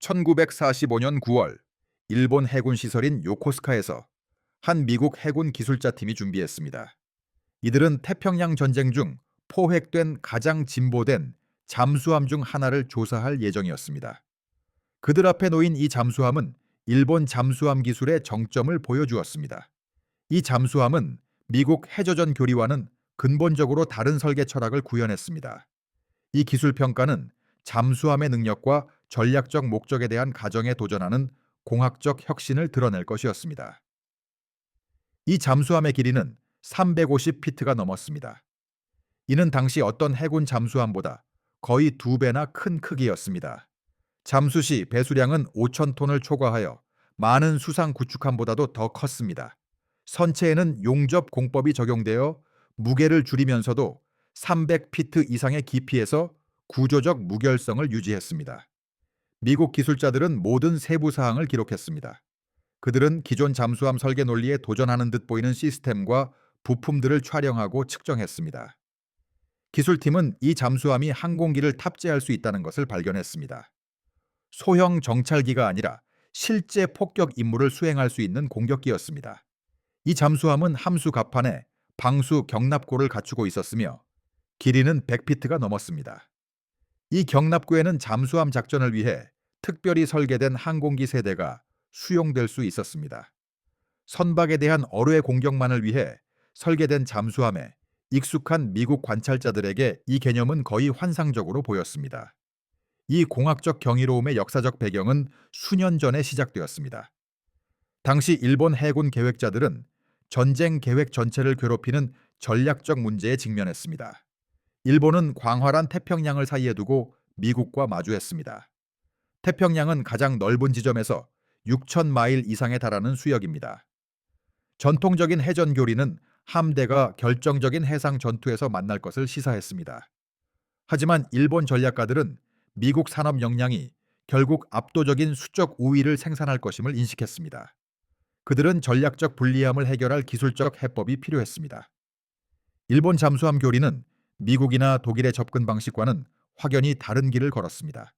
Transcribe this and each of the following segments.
1945년 9월 일본 해군 시설인 요코스카에서 한 미국 해군 기술자 팀이 준비했습니다. 이들은 태평양 전쟁 중 포획된 가장 진보된 잠수함 중 하나를 조사할 예정이었습니다. 그들 앞에 놓인 이 잠수함은 일본 잠수함 기술의 정점을 보여주었습니다. 이 잠수함은 미국 해저전 교리와는 근본적으로 다른 설계 철학을 구현했습니다. 이 기술 평가는 잠수함의 능력과 전략적 목적에 대한 가정에 도전하는 공학적 혁신을 드러낼 것이었습니다. 이 잠수함의 길이는 350피트가 넘었습니다. 이는 당시 어떤 해군 잠수함보다 거의 2배나 큰 크기였습니다. 잠수 시 배수량은 5,000톤을 초과하여 많은 수상 구축함보다도 더 컸습니다. 선체에는 용접 공법이 적용되어 무게를 줄이면서도 300피트 이상의 깊이에서 구조적 무결성을 유지했습니다. 미국 기술자들은 모든 세부 사항을 기록했습니다. 그들은 기존 잠수함 설계 논리에 도전하는 듯 보이는 시스템과 부품들을 촬영하고 측정했습니다. 기술팀은 이 잠수함이 항공기를 탑재할 수 있다는 것을 발견했습니다. 소형 정찰기가 아니라 실제 폭격 임무를 수행할 수 있는 공격기였습니다. 이 잠수함은 함수 갑판에 방수 경납고를 갖추고 있었으며 길이는 100피트가 넘었습니다. 이 경납고에는 잠수함 작전을 위해 특별히 설계된 항공기 세대가 수용될 수 있었습니다. 선박에 대한 어뢰 공격만을 위해 설계된 잠수함에 익숙한 미국 관찰자들에게 이 개념은 거의 환상적으로 보였습니다. 이 공학적 경이로움의 역사적 배경은 수년 전에 시작되었습니다. 당시 일본 해군 계획자들은 전쟁 계획 전체를 괴롭히는 전략적 문제에 직면했습니다. 일본은 광활한 태평양을 사이에 두고 미국과 마주했습니다. 태평양은 가장 넓은 지점에서 6,000마일 이상에 달하는 수역입니다. 전통적인 해전 교리는 함대가 결정적인 해상 전투에서 만날 것을 시사했습니다. 하지만 일본 전략가들은 미국 산업 역량이 결국 압도적인 수적 우위를 생산할 것임을 인식했습니다. 그들은 전략적 불리함을 해결할 기술적 해법이 필요했습니다. 일본 잠수함 교리는 미국이나 독일의 접근 방식과는 확연히 다른 길을 걸었습니다.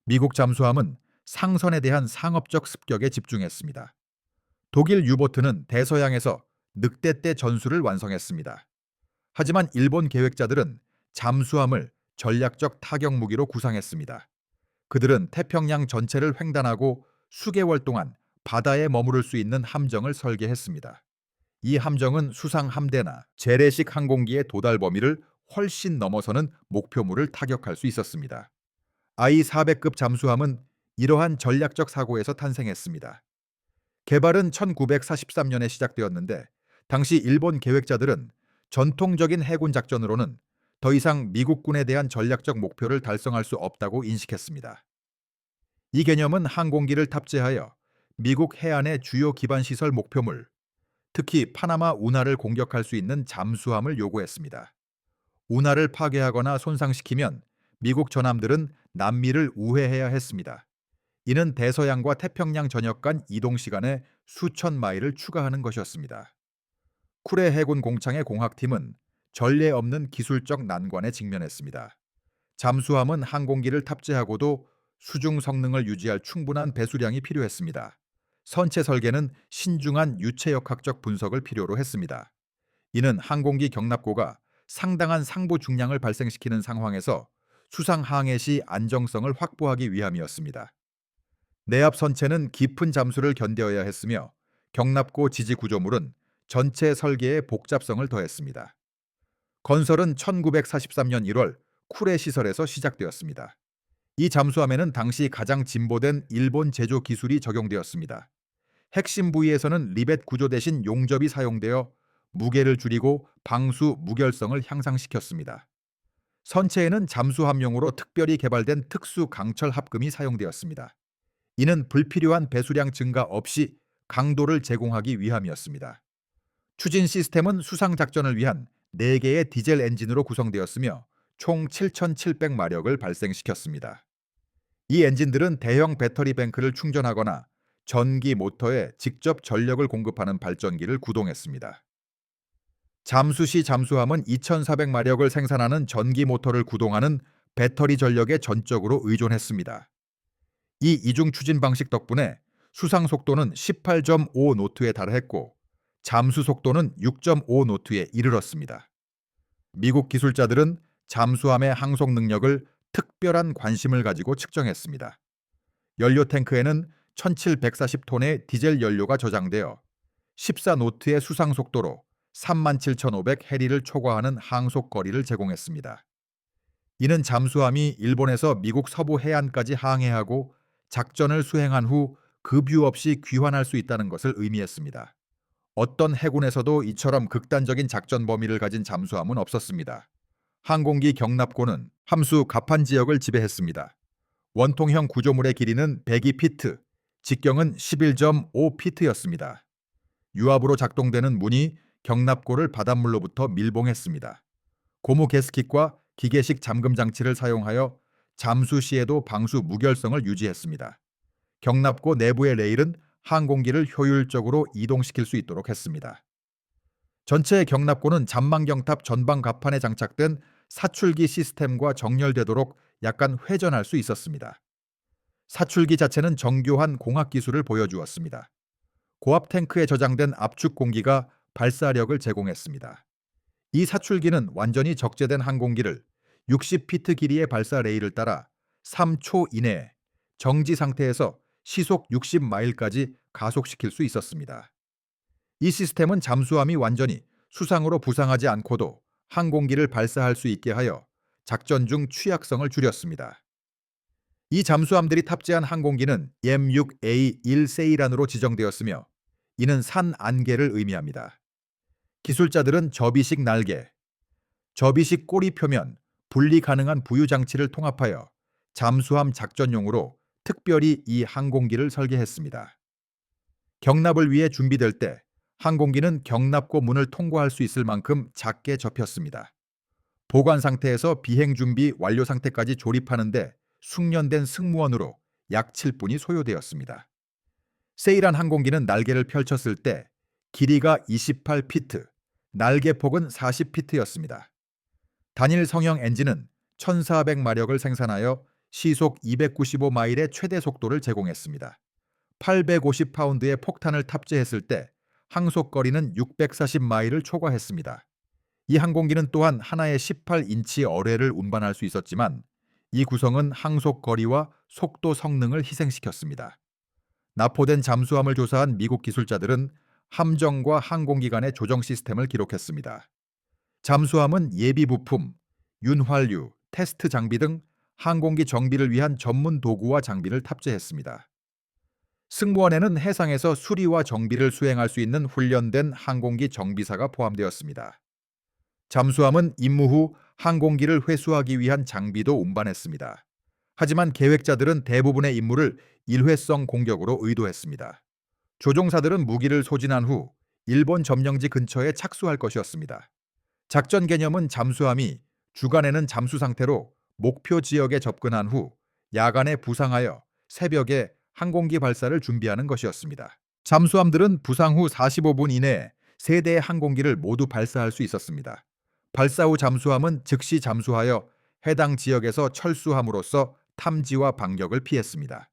미국 잠수함은 상선에 대한 상업적 습격에 집중했습니다. 독일 유보트는 대서양에서 늑대 떼 전술을 완성했습니다. 하지만 일본 계획자들은 잠수함을 전략적 타격 무기로 구상했습니다. 그들은 태평양 전체를 횡단하고 수개월 동안 바다에 머무를 수 있는 함정을 설계했습니다. 이 함정은 수상 함대나 재래식 항공기의 도달 범위를 훨씬 넘어서는 목표물을 타격할 수 있었습니다. I-400급 잠수함은 이러한 전략적 사고에서 탄생했습니다. 개발은 1943년에 시작되었는데 당시 일본 계획자들은 전통적인 해군 작전으로는 더 이상 미국군에 대한 전략적 목표를 달성할 수 없다고 인식했습니다. 이 개념은 항공기를 탑재하여 미국 해안의 주요 기반 시설 목표물, 특히 파나마 운하를 공격할 수 있는 잠수함을 요구했습니다. 운하를 파괴하거나 손상시키면 미국 전함들은 남미를 우회해야 했습니다. 이는 대서양과 태평양 전역 간 이동 시간에 수천 마일을 추가하는 것이었습니다. 쿠레 해군 공창의 공학팀은 전례 없는 기술적 난관에 직면했습니다. 잠수함은 항공기를 탑재하고도 수중 성능을 유지할 충분한 배수량이 필요했습니다. 선체 설계는 신중한 유체역학적 분석을 필요로 했습니다. 이는 항공기 경납고가 상당한 상부 중량을 발생시키는 상황에서 수상 항해 시 안정성을 확보하기 위함이었습니다. 내압 선체는 깊은 잠수를 견뎌야 했으며 경납고 지지 구조물은 전체 설계의 복잡성을 더했습니다. 건설은 1943년 1월 쿠레 시설에서 시작되었습니다. 이 잠수함에는 당시 가장 진보된 일본 제조 기술이 적용되었습니다. 핵심 부위에서는 리벳 구조 대신 용접이 사용되어 무게를 줄이고 방수 무결성을 향상시켰습니다. 선체에는 잠수함용으로 특별히 개발된 특수 강철 합금이 사용되었습니다. 이는 불필요한 배수량 증가 없이 강도를 제공하기 위함이었습니다. 추진 시스템은 수상 작전을 위한 4개의 디젤 엔진으로 구성되었으며 총 7,700마력을 발생시켰습니다. 이 엔진들은 대형 배터리 뱅크를 충전하거나 전기 모터에 직접 전력을 공급하는 발전기를 구동했습니다. 잠수 시 잠수함은 2,400마력을 생산하는 전기 모터를 구동하는 배터리 전력에 전적으로 의존했습니다. 이 이중 추진 방식 덕분에 수상 속도는 18.5 노트에 달했고 잠수 속도는 6.5 노트에 이르렀습니다. 미국 기술자들은 잠수함의 항속 능력을 특별한 관심을 가지고 측정했습니다. 연료 탱크에는 1740톤의 디젤 연료가 저장되어 14노트의 수상 속도로 37,500 해리를 초과하는 항속 거리를 제공했습니다. 이는 잠수함이 일본에서 미국 서부 해안까지 항해하고 작전을 수행한 후 급유 없이 귀환할 수 있다는 것을 의미했습니다. 어떤 해군에서도 이처럼 극단적인 작전 범위를 가진 잠수함은 없었습니다. 항공기 경납고는 함수 갑판 지역을 지배했습니다. 원통형 구조물의 길이는 102피트, 직경은 11.5피트였습니다. 유압으로 작동되는 문이 경납고를 바닷물로부터 밀봉했습니다. 고무 게스킷과 기계식 잠금 장치를 사용하여 잠수 시에도 방수 무결성을 유지했습니다. 경납고 내부의 레일은 항공기를 효율적으로 이동시킬 수 있도록 했습니다. 전체 경납고는 잠망경탑 전방 갑판에 장착된 사출기 시스템과 정렬되도록 약간 회전할 수 있었습니다. 사출기 자체는 정교한 공학 기술을 보여주었습니다. 고압 탱크에 저장된 압축 공기가 발사력을 제공했습니다. 이 사출기는 완전히 적재된 항공기를 60피트 길이의 발사 레일을 따라 3초 이내에 정지 상태에서 시속 60마일까지 가속시킬 수 있었습니다. 이 시스템은 잠수함이 완전히 수상으로 부상하지 않고도 항공기를 발사할 수 있게 하여 작전 중 취약성을 줄였습니다. 이 잠수함들이 탑재한 항공기는 M6A1 세이란으로 지정되었으며 이는 산 안개를 의미합니다. 기술자들은 접이식 날개, 접이식 꼬리 표면, 분리 가능한 부유 장치를 통합하여 잠수함 작전용으로 특별히 이 항공기를 설계했습니다. 경납을 위해 준비될 때 항공기는 경납고 문을 통과할 수 있을 만큼 작게 접혔습니다. 보관 상태에서 비행 준비 완료 상태까지 조립하는데 숙련된 승무원으로 약 7분이 소요되었습니다. 세이란 항공기는 날개를 펼쳤을 때 길이가 28피트, 날개폭은 40피트였습니다. 단일 성형 엔진은 1400마력을 생산하여 시속 295마일의 최대 속도를 제공했습니다. 850파운드의 폭탄을 탑재했을 때 항속거리는 640마일을 초과했습니다. 이 항공기는 또한 하나의 18인치 어뢰를 운반할 수 있었지만 이 구성은 항속거리와 속도 성능을 희생시켰습니다. 납포된 잠수함을 조사한 미국 기술자들은 함정과 항공기 간의 조정 시스템을 기록했습니다. 잠수함은 예비 부품, 윤활유, 테스트 장비 등 항공기 정비를 위한 전문 도구와 장비를 탑재했습니다. 승무원에는 해상에서 수리와 정비를 수행할 수 있는 훈련된 항공기 정비사가 포함되었습니다. 잠수함은 임무 후 항공기를 회수하기 위한 장비도 운반했습니다. 하지만 계획자들은 대부분의 임무를 일회성 공격으로 의도했습니다. 조종사들은 무기를 소진한 후 일본 점령지 근처에 착수할 것이었습니다. 작전 개념은 잠수함이 주간에는 잠수 상태로 목표 지역에 접근한 후 야간에 부상하여 새벽에 항공기 발사를 준비하는 것이었습니다. 잠수함들은 부상 후 45분 이내에 3대의 항공기를 모두 발사할 수 있었습니다. 발사 후 잠수함은 즉시 잠수하여 해당 지역에서 철수함으로써 탐지와 반격을 피했습니다.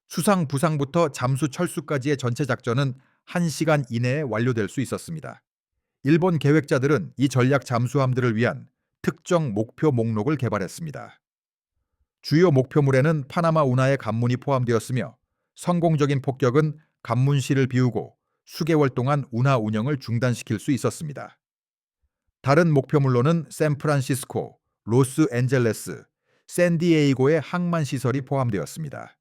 수상 부상부터 잠수 철수까지의 전체 작전은 1시간 이내에 완료될 수 있었습니다. 일본 계획자들은 이 전략 잠수함들을 위한 특정 목표 목록을 개발했습니다. 주요 목표물에는 파나마 운하의 관문이 포함되었으며 성공적인 폭격은 관문시를 비우고 수개월 동안 운하 운영을 중단시킬 수 있었습니다. 다른 목표물로는 샌프란시스코, 로스앤젤레스, 샌디에이고의 항만 시설이 포함되었습니다.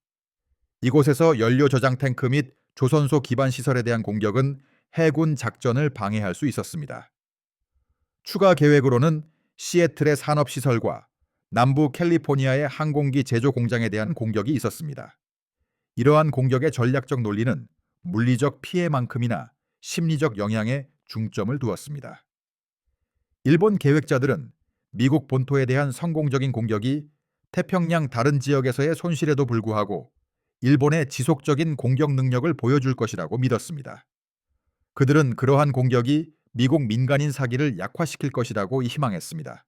이곳에서 연료 저장 탱크 및 조선소 기반 시설에 대한 공격은 해군 작전을 방해할 수 있었습니다. 추가 계획으로는 시애틀의 산업시설과 남부 캘리포니아의 항공기 제조 공장에 대한 공격이 있었습니다. 이러한 공격의 전략적 논리는 물리적 피해만큼이나 심리적 영향에 중점을 두었습니다. 일본 계획자들은 미국 본토에 대한 성공적인 공격이 태평양 다른 지역에서의 손실에도 불구하고 일본의 지속적인 공격 능력을 보여줄 것이라고 믿었습니다. 그들은 그러한 공격이 미국 민간인 사기를 약화시킬 것이라고 희망했습니다.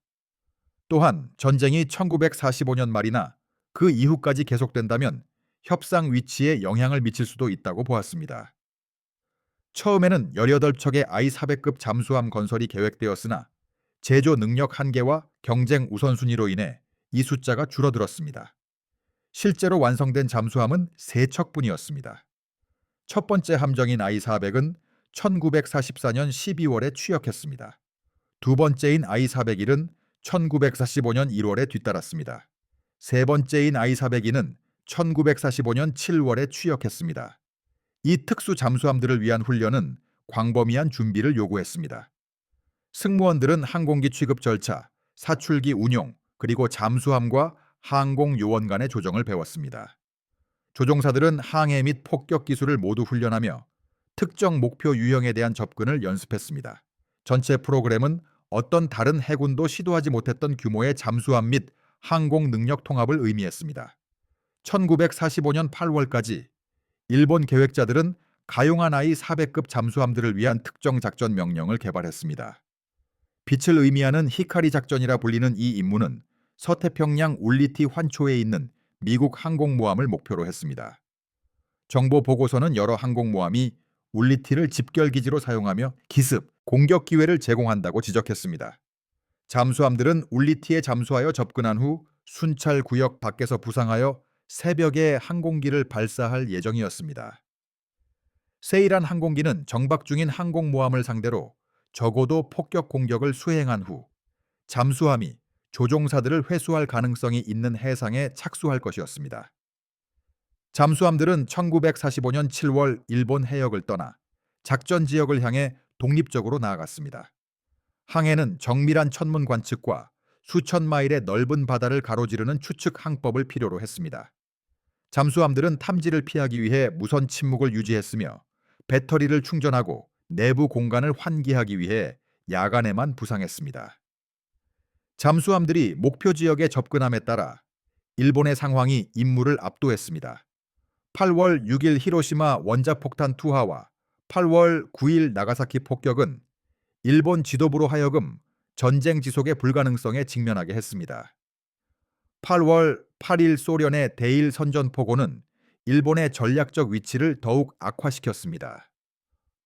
또한 전쟁이 1945년 말이나 그 이후까지 계속된다면 협상 위치에 영향을 미칠 수도 있다고 보았습니다. 처음에는 18척의 I-400급 잠수함 건설이 계획되었으나 제조 능력 한계와 경쟁 우선순위로 인해 이 숫자가 줄어들었습니다. 실제로 완성된 잠수함은 3척뿐이었습니다. 첫 번째 함정인 I-400은 1944년 12월에 취역했습니다. 두 번째인 I-401은 1945년 1월에 뒤따랐습니다. 세 번째인 I-402는 1945년 7월에 취역했습니다. 이 특수 잠수함들을 위한 훈련은 광범위한 준비를 요구했습니다. 승무원들은 항공기 취급 절차, 사출기 운용, 그리고 잠수함과 항공 요원 간의 조정을 배웠습니다. 조종사들은 항해 및 폭격 기술을 모두 훈련하며 특정 목표 유형에 대한 접근을 연습했습니다. 전체 프로그램은 어떤 다른 해군도 시도하지 못했던 규모의 잠수함 및 항공 능력 통합을 의미했습니다. 1945년 8월까지 일본 계획자들은 가용한 I-400급 잠수함들을 위한 특정 작전 명령을 개발했습니다. 빛을 의미하는 히카리 작전이라 불리는 이 임무는 서태평양 울리티 환초에 있는 미국 항공모함을 목표로 했습니다. 정보 보고서는 여러 항공모함이 울리티를 집결기지로 사용하며 기습, 공격 기회를 제공한다고 지적했습니다. 잠수함들은 울리티에 잠수하여 접근한 후 순찰 구역 밖에서 부상하여 새벽에 항공기를 발사할 예정이었습니다. 세일한 항공기는 정박 중인 항공모함을 상대로 적어도 폭격 공격을 수행한 후 잠수함이 조종사들을 회수할 가능성이 있는 해상에 착수할 것이었습니다. 잠수함들은 1945년 7월 일본 해역을 떠나 작전 지역을 향해 독립적으로 나아갔습니다. 항해는 정밀한 천문 관측과 수천 마일의 넓은 바다를 가로지르는 추측 항법을 필요로 했습니다. 잠수함들은 탐지를 피하기 위해 무선 침묵을 유지했으며 배터리를 충전하고 내부 공간을 환기하기 위해 야간에만 부상했습니다. 잠수함들이 목표 지역에 접근함에 따라 일본의 상황이 임무를 압도했습니다. 8월 6일 히로시마 원자폭탄 투하와 8월 9일 나가사키 폭격은 일본 지도부로 하여금 전쟁 지속의 불가능성에 직면하게 했습니다. 8월 8일 소련의 대일 선전포고는 일본의 전략적 위치를 더욱 악화시켰습니다.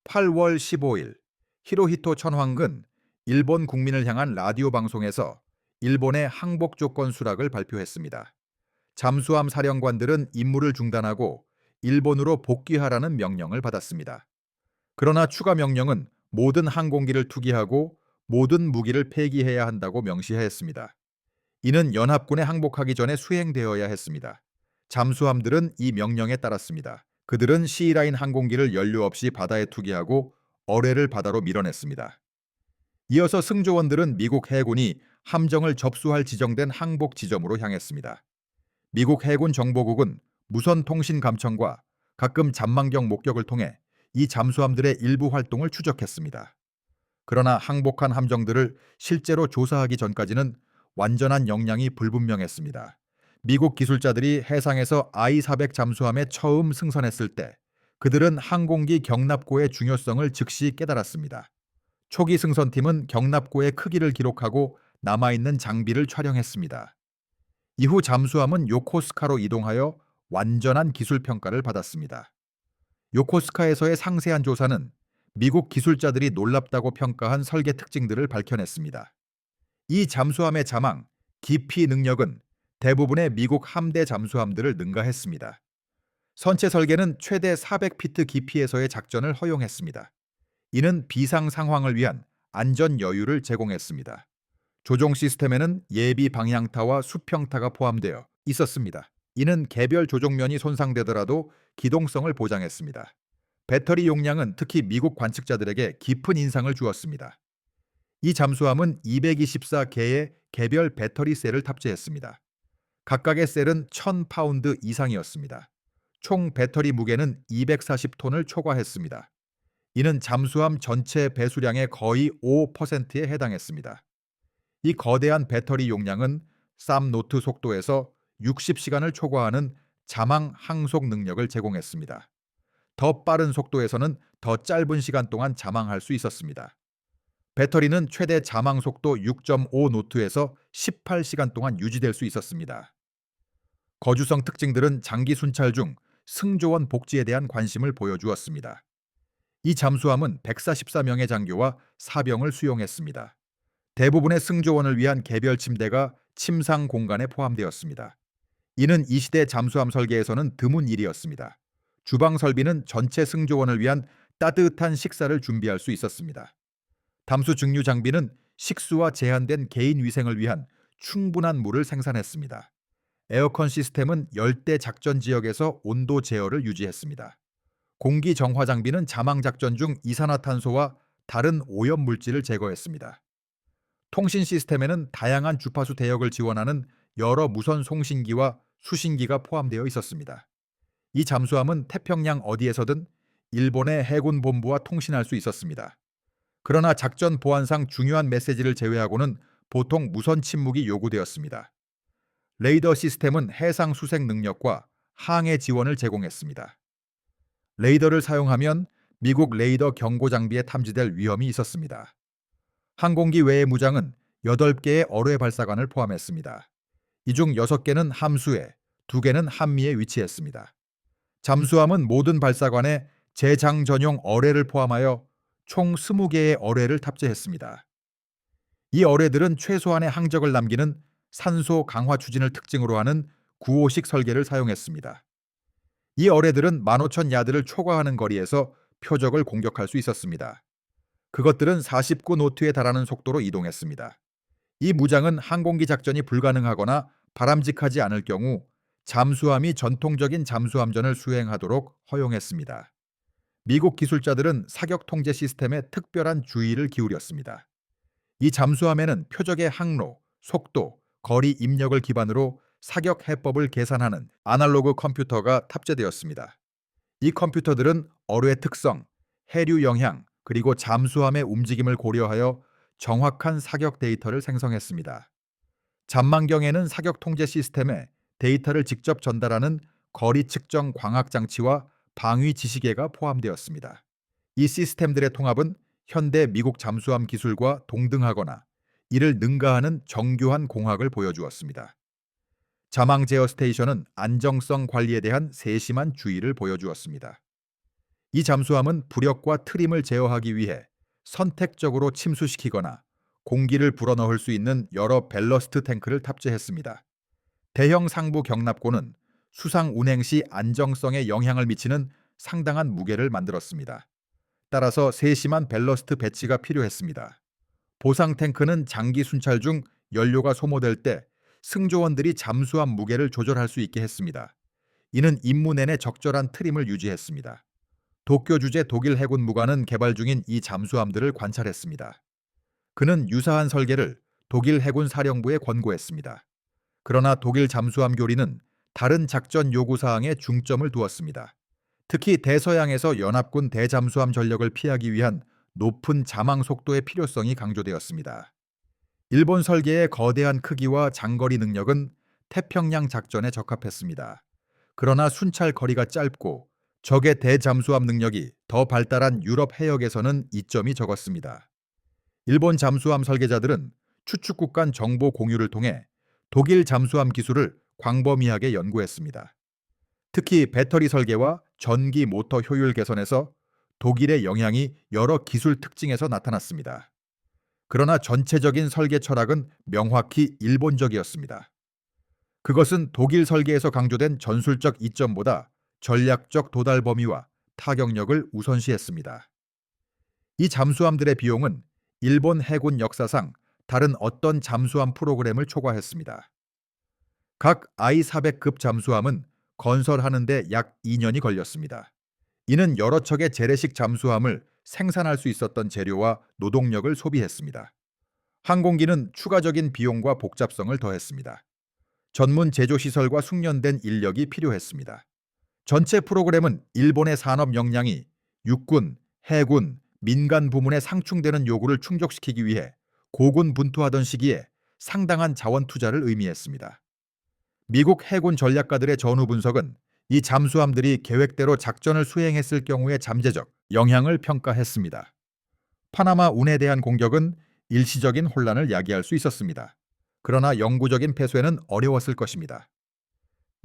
8월 15일 히로히토 천황은 일본 국민을 향한 라디오 방송에서 일본의 항복 조건 수락을 발표했습니다. 잠수함 사령관들은 임무를 중단하고 일본으로 복귀하라는 명령을 받았습니다. 그러나 추가 명령은 모든 항공기를 투기하고 모든 무기를 폐기해야 한다고 명시하였습니다. 이는 연합군에 항복하기 전에 수행되어야 했습니다. 잠수함들은 이 명령에 따랐습니다. 그들은 C라인 항공기를 연료 없이 바다에 투기하고 어뢰를 바다로 밀어냈습니다. 이어서 승조원들은 미국 해군이 함정을 접수할 지정된 항복 지점으로 향했습니다. 미국 해군 정보국은 무선 통신 감청과 가끔 잠망경 목격을 통해 이 잠수함들의 일부 활동을 추적했습니다. 그러나 항복한 함정들을 실제로 조사하기 전까지는 완전한 역량이 불분명했습니다. 미국 기술자들이 해상에서 I-400 잠수함에 처음 승선했을 때 그들은 항공기 경납고의 중요성을 즉시 깨달았습니다. 초기 승선팀은 경납고의 크기를 기록하고 남아있는 장비를 촬영했습니다. 이후 잠수함은 요코스카로 이동하여 완전한 기술 평가를 받았습니다. 요코스카에서의 상세한 조사는 미국 기술자들이 놀랍다고 평가한 설계 특징들을 밝혀냈습니다. 이 잠수함의 자망, 기피 능력은 대부분의 미국 함대 잠수함들을 능가했습니다. 선체 설계는 최대 400피트 깊이에서의 작전을 허용했습니다. 이는 비상 상황을 위한 안전 여유를 제공했습니다. 조종 시스템에는 예비 방향타와 수평타가 포함되어 있었습니다. 이는 개별 조종면이 손상되더라도 기동성을 보장했습니다. 배터리 용량은 특히 미국 관측자들에게 깊은 인상을 주었습니다. 이 잠수함은 224개의 개별 배터리 셀을 탑재했습니다. 각각의 셀은 1000파운드 이상이었습니다. 총 배터리 무게는 240톤을 초과했습니다. 이는 잠수함 전체 배수량의 거의 5%에 해당했습니다. 이 거대한 배터리 용량은 쌈노트 속도에서 60시간을 초과하는 자망 항속 능력을 제공했습니다. 더 빠른 속도에서는 더 짧은 시간 동안 자망할 수 있었습니다. 배터리는 최대 자망 속도 6.5노트에서 18시간 동안 유지될 수 있었습니다. 거주성 특징들은 장기 순찰 중 승조원 복지에 대한 관심을 보여주었습니다. 이 잠수함은 144명의 장교와 사병을 수용했습니다. 대부분의 승조원을 위한 개별 침대가 침상 공간에 포함되었습니다. 이는 이 시대 잠수함 설계에서는 드문 일이었습니다. 주방 설비는 전체 승조원을 위한 따뜻한 식사를 준비할 수 있었습니다. 담수 증류 장비는 식수와 제한된 개인 위생을 위한 충분한 물을 생산했습니다. 에어컨 시스템은 열대 작전 지역에서 온도 제어를 유지했습니다. 공기 정화 장비는 자망 작전 중 이산화탄소와 다른 오염 물질을 제거했습니다. 통신 시스템에는 다양한 주파수 대역을 지원하는 여러 무선 송신기와 수신기가 포함되어 있었습니다. 이 잠수함은 태평양 어디에서든 일본의 해군 본부와 통신할 수 있었습니다. 그러나 작전 보안상 중요한 메시지를 제외하고는 보통 무선 침묵이 요구되었습니다. 레이더 시스템은 해상 수색 능력과 항해 지원을 제공했습니다. 레이더를 사용하면 미국 레이더 경고 장비에 탐지될 위험이 있었습니다. 항공기 외의 무장은 8개의 어뢰 발사관을 포함했습니다. 이 중 6개는 함수에, 2개는 함미에 위치했습니다. 잠수함은 모든 발사관에 제장 전용 어뢰를 포함하여 총 20개의 어뢰를 탑재했습니다. 이 어뢰들은 최소한의 항적을 남기는 산소 강화 추진을 특징으로 하는 9호식 설계를 사용했습니다. 이 어뢰들은 15,000야드를 초과하는 거리에서 표적을 공격할 수 있었습니다. 그것들은 49노트에 달하는 속도로 이동했습니다. 이 무장은 항공기 작전이 불가능하거나 바람직하지 않을 경우 잠수함이 전통적인 잠수함전을 수행하도록 허용했습니다. 미국 기술자들은 사격 통제 시스템에 특별한 주의를 기울였습니다. 이 잠수함에는 표적의 항로, 속도, 거리 입력을 기반으로 사격 해법을 계산하는 아날로그 컴퓨터가 탑재되었습니다. 이 컴퓨터들은 어뢰 특성, 해류 영향, 그리고 잠수함의 움직임을 고려하여 정확한 사격 데이터를 생성했습니다. 잠망경에는 사격 통제 시스템에 데이터를 직접 전달하는 거리 측정 광학 장치와 방위 지시계가 포함되었습니다. 이 시스템들의 통합은 현대 미국 잠수함 기술과 동등하거나 이를 능가하는 정교한 공학을 보여주었습니다. 자망 제어 스테이션은 안정성 관리에 대한 세심한 주의를 보여주었습니다. 이 잠수함은 부력과 트림을 제어하기 위해 선택적으로 침수시키거나 공기를 불어넣을 수 있는 여러 밸러스트 탱크를 탑재했습니다. 대형 상부 경납고는 수상 운행 시 안정성에 영향을 미치는 상당한 무게를 만들었습니다. 따라서 세심한 밸러스트 배치가 필요했습니다. 보상 탱크는 장기 순찰 중 연료가 소모될 때 승조원들이 잠수함 무게를 조절할 수 있게 했습니다. 이는 임무 내내 적절한 트림을 유지했습니다. 도쿄 주재 독일 해군 무관은 개발 중인 이 잠수함들을 관찰했습니다. 그는 유사한 설계를 독일 해군 사령부에 권고했습니다. 그러나 독일 잠수함 교리는 다른 작전 요구 사항에 중점을 두었습니다. 특히 대서양에서 연합군 대잠수함 전력을 피하기 위한 높은 자망 속도의 필요성이 강조되었습니다. 일본 설계의 거대한 크기와 장거리 능력은 태평양 작전에 적합했습니다. 그러나 순찰 거리가 짧고 적의 대잠수함 능력이 더 발달한 유럽 해역에서는 이점이 적었습니다. 일본 잠수함 설계자들은 추축국 간 정보 공유를 통해 독일 잠수함 기술을 광범위하게 연구했습니다. 특히 배터리 설계와 전기 모터 효율 개선에서 독일의 영향이 여러 기술 특징에서 나타났습니다. 그러나 전체적인 설계 철학은 명확히 일본적이었습니다. 그것은 독일 설계에서 강조된 전술적 이점보다 전략적 도달 범위와 타격력을 우선시했습니다. 이 잠수함들의 비용은 일본 해군 역사상 다른 어떤 잠수함 프로그램을 초과했습니다. 각 I-400급 잠수함은 건설하는 데 약 2년이 걸렸습니다. 이는 여러 척의 재래식 잠수함을 생산할 수 있었던 재료와 노동력을 소비했습니다. 항공기는 추가적인 비용과 복잡성을 더했습니다. 전문 제조시설과 숙련된 인력이 필요했습니다. 전체 프로그램은 일본의 산업 역량이 육군, 해군, 민간 부문에 상충되는 요구를 충족시키기 위해 고군분투하던 시기에 상당한 자원 투자를 의미했습니다. 미국 해군 전략가들의 전후 분석은 이 잠수함들이 계획대로 작전을 수행했을 경우의 잠재적 영향을 평가했습니다. 파나마 운에 대한 공격은 일시적인 혼란을 야기할 수 있었습니다. 그러나 영구적인 패소에는 어려웠을 것입니다.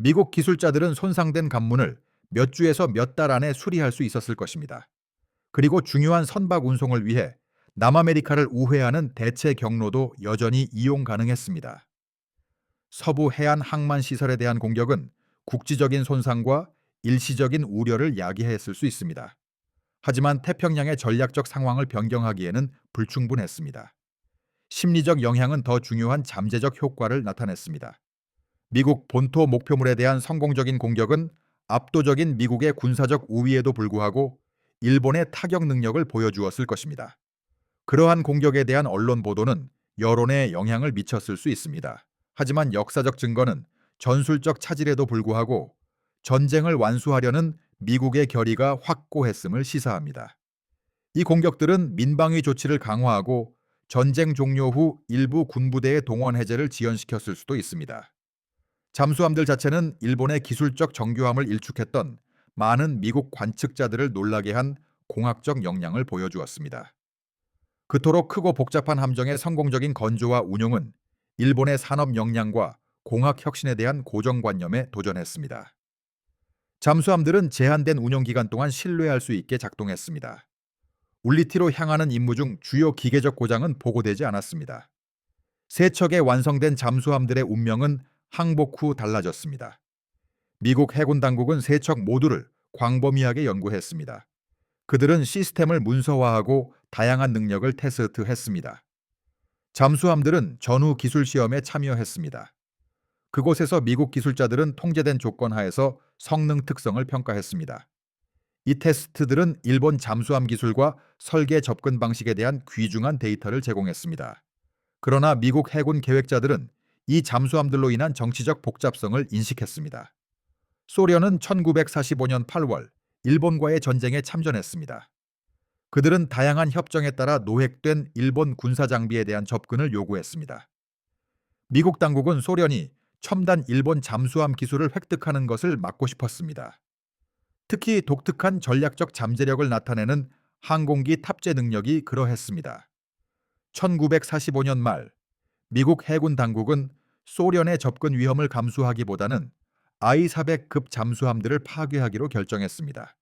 미국 기술자들은 손상된 관문을 몇 주에서 몇 달 안에 수리할 수 있었을 것입니다. 그리고 중요한 선박 운송을 위해 남아메리카를 우회하는 대체 경로도 여전히 이용 가능했습니다. 서부 해안 항만 시설에 대한 공격은 국지적인 손상과 일시적인 우려를 야기했을 수 있습니다. 하지만 태평양의 전략적 상황을 변경하기에는 불충분했습니다. 심리적 영향은 더 중요한 잠재적 효과를 나타냈습니다. 미국 본토 목표물에 대한 성공적인 공격은 압도적인 미국의 군사적 우위에도 불구하고 일본의 타격 능력을 보여주었을 것입니다. 그러한 공격에 대한 언론 보도는 여론에 영향을 미쳤을 수 있습니다. 하지만 역사적 증거는 전술적 차질에도 불구하고 전쟁을 완수하려는 미국의 결의가 확고했음을 시사합니다. 이 공격들은 민방위 조치를 강화하고 전쟁 종료 후 일부 군부대의 동원 해제를 지연시켰을 수도 있습니다. 잠수함들 자체는 일본의 기술적 정교함을 일축했던 많은 미국 관측자들을 놀라게 한 공학적 역량을 보여주었습니다. 그토록 크고 복잡한 함정의 성공적인 건조와 운용은 일본의 산업 역량과 공학 혁신에 대한 고정관념에 도전했습니다. 잠수함들은 제한된 운용 기간 동안 신뢰할 수 있게 작동했습니다. 울리티로 향하는 임무 중 주요 기계적 고장은 보고되지 않았습니다. 세 척의 완성된 잠수함들의 운명은 항복 후 달라졌습니다. 미국 해군 당국은 세 척 모두를 광범위하게 연구했습니다. 그들은 시스템을 문서화하고 다양한 능력을 테스트했습니다. 잠수함들은 전후 기술 시험에 참여했습니다. 그곳에서 미국 기술자들은 통제된 조건 하에서 성능 특성을 평가했습니다. 이 테스트들은 일본 잠수함 기술과 설계 접근 방식에 대한 귀중한 데이터를 제공했습니다. 그러나 미국 해군 계획자들은 이 잠수함들로 인한 정치적 복잡성을 인식했습니다. 소련은 1945년 8월 일본과의 전쟁에 참전했습니다. 그들은 다양한 협정에 따라 노획된 일본 군사 장비에 대한 접근을 요구했습니다. 미국 당국은 소련이 첨단 일본 잠수함 기술을 획득하는 것을 막고 싶었습니다. 특히 독특한 전략적 잠재력을 나타내는 항공기 탑재 능력이 그러했습니다. 1945년 말 미국 해군 당국은 소련의 접근 위험을 감수하기보다는 I-400급 잠수함들을 파괴하기로 결정했습니다.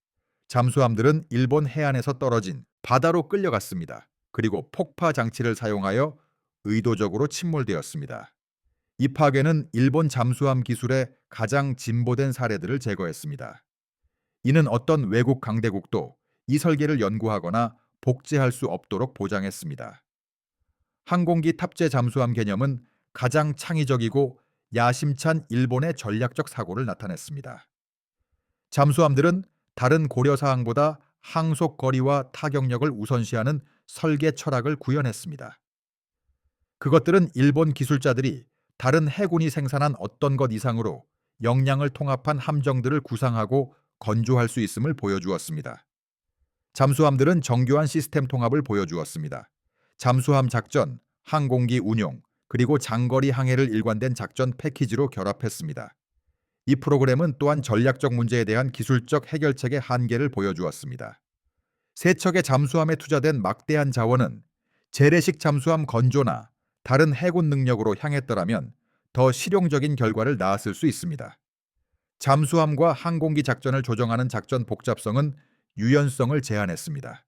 잠수함들은 일본 해안에서 떨어진 바다로 끌려갔습니다. 그리고 폭파 장치를 사용하여 의도적으로 침몰되었습니다. 이 파괴는 일본 잠수함 기술의 가장 진보된 사례들을 제거했습니다. 이는 어떤 외국 강대국도 이 설계를 연구하거나 복제할 수 없도록 보장했습니다. 항공기 탑재 잠수함 개념은 가장 창의적이고 야심찬 일본의 전략적 사고를 나타냈습니다. 잠수함들은 다른 고려 사항보다 항속 거리와 타격력을 우선시하는 설계 철학을 구현했습니다. 그것들은 일본 기술자들이 다른 해군이 생산한 어떤 것 이상으로 역량을 통합한 함정들을 구상하고 건조할 수 있음을 보여주었습니다. 잠수함들은 정교한 시스템 통합을 보여주었습니다. 잠수함 작전, 항공기 운용, 그리고 장거리 항해를 일관된 작전 패키지로 결합했습니다. 이 프로그램은 또한 전략적 문제에 대한 기술적 해결책의 한계를 보여주었습니다. 세 척의 잠수함에 투자된 막대한 자원은 재래식 잠수함 건조나 다른 해군 능력으로 향했더라면 더 실용적인 결과를 낳았을 수 있습니다. 잠수함과 항공기 작전을 조정하는 작전 복잡성은 유연성을 제한했습니다.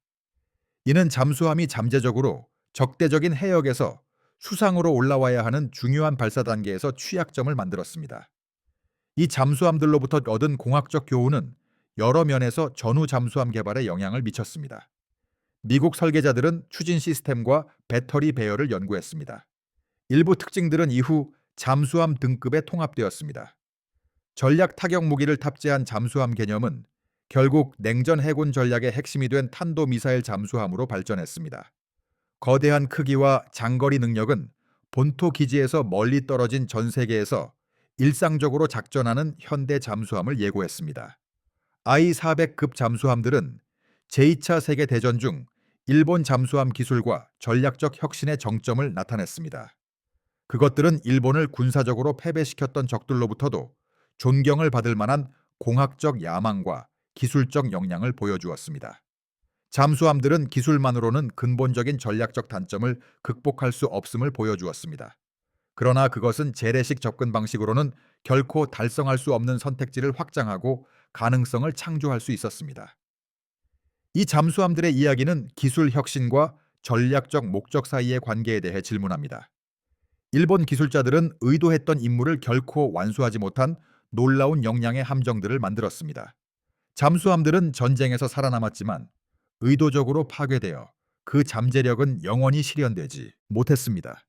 이는 잠수함이 잠재적으로 적대적인 해역에서 수상으로 올라와야 하는 중요한 발사 단계에서 취약점을 만들었습니다. 이 잠수함들로부터 얻은 공학적 교훈은 여러 면에서 전후 잠수함 개발에 영향을 미쳤습니다. 미국 설계자들은 추진 시스템과 배터리 배열을 연구했습니다. 일부 특징들은 이후 잠수함 등급에 통합되었습니다. 전략 타격 무기를 탑재한 잠수함 개념은 결국 냉전 해군 전략의 핵심이 된 탄도미사일 잠수함으로 발전했습니다. 거대한 크기와 장거리 능력은 본토 기지에서 멀리 떨어진 전 세계에서 일상적으로 작전하는 현대 잠수함을 예고했습니다. I-400급 잠수함들은 제2차 세계대전 중 일본 잠수함 기술과 전략적 혁신의 정점을 나타냈습니다. 그것들은 일본을 군사적으로 패배시켰던 적들로부터도 존경을 받을 만한 공학적 야망과 기술적 역량을 보여주었습니다. 잠수함들은 기술만으로는 근본적인 전략적 단점을 극복할 수 없음을 보여주었습니다. 그러나 그것은 재래식 접근 방식으로는 결코 달성할 수 없는 선택지를 확장하고 가능성을 창조할 수 있었습니다. 이 잠수함들의 이야기는 기술 혁신과 전략적 목적 사이의 관계에 대해 질문합니다. 일본 기술자들은 의도했던 임무를 결코 완수하지 못한 놀라운 역량의 함정들을 만들었습니다. 잠수함들은 전쟁에서 살아남았지만 의도적으로 파괴되어 그 잠재력은 영원히 실현되지 못했습니다.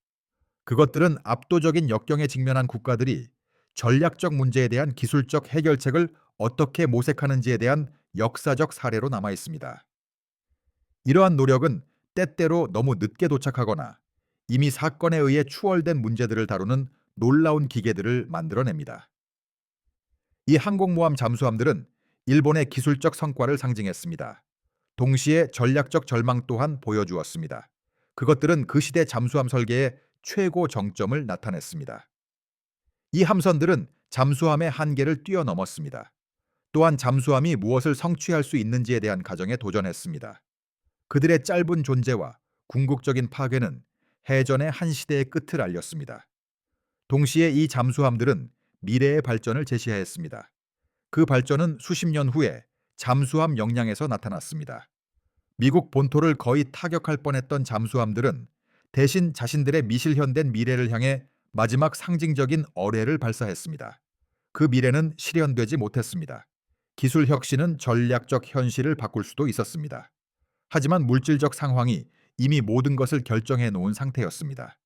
그것들은 압도적인 역경에 직면한 국가들이 전략적 문제에 대한 기술적 해결책을 어떻게 모색하는지에 대한 역사적 사례로 남아 있습니다. 이러한 노력은 때때로 너무 늦게 도착하거나 이미 사건에 의해 추월된 문제들을 다루는 놀라운 기계들을 만들어냅니다. 이 항공모함 잠수함들은 일본의 기술적 성과를 상징했습니다. 동시에 전략적 절망 또한 보여주었습니다. 그것들은 그 시대 잠수함 설계의 최고 정점을 나타냈습니다. 이 함선들은 잠수함의 한계를 뛰어넘었습니다. 또한 잠수함이 무엇을 성취할 수 있는지에 대한 가정에 도전했습니다. 그들의 짧은 존재와 궁극적인 파괴는 해전의 한 시대의 끝을 알렸습니다. 동시에 이 잠수함들은 미래의 발전을 제시하였습니다. 그 발전은 수십 년 후에 잠수함 역량에서 나타났습니다. 미국 본토를 거의 타격할 뻔했던 잠수함들은 대신 자신들의 미실현된 미래를 향해 마지막 상징적인 어뢰를 발사했습니다. 그 미래는 실현되지 못했습니다. 기술 혁신은 전략적 현실을 바꿀 수도 있었습니다. 하지만 물질적 상황이 이미 모든 것을 결정해 놓은 상태였습니다.